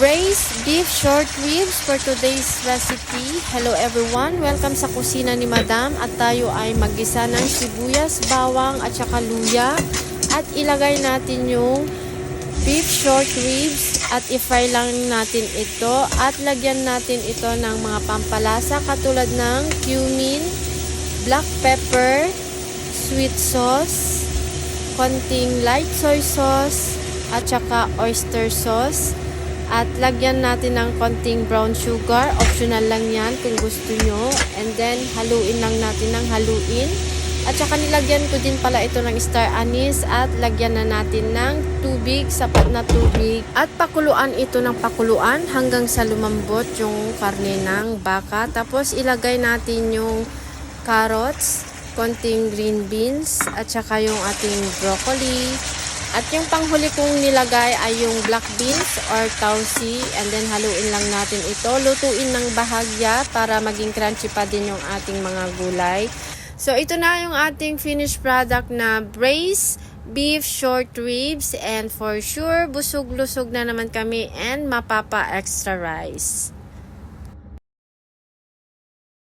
Braised beef short ribs for today's recipe. Hello everyone, welcome sa kusina ni Madam at tayo ay maggisa ng sibuyas, bawang at saka luya at ilagay natin yung beef short ribs at i-fry lang natin ito at lagyan natin ito ng mga pampalasa katulad ng cumin, black pepper, sweet sauce, konting light soy sauce at saka oyster sauce. At lagyan natin ng konting brown sugar. Optional lang yan kung gusto nyo. And then, haluin lang natin ng haluin. At saka nilagyan ko din pala ito ng star anise. At lagyan na natin ng tubig, sapat na tubig. At pakuluan ito ng pakuluan hanggang sa lumambot yung karne ng baka. Tapos, ilagay natin yung carrots, konting green beans, at saka yung ating broccoli. At yung panghuli kong nilagay ay yung black beans or tausi. And then haluin lang natin ito. Lutuin ng bahagya para maging crunchy pa din yung ating mga gulay. So ito na yung ating finished product na braised beef short ribs. And for sure, busog-lusog na naman kami and mapapa extra rice.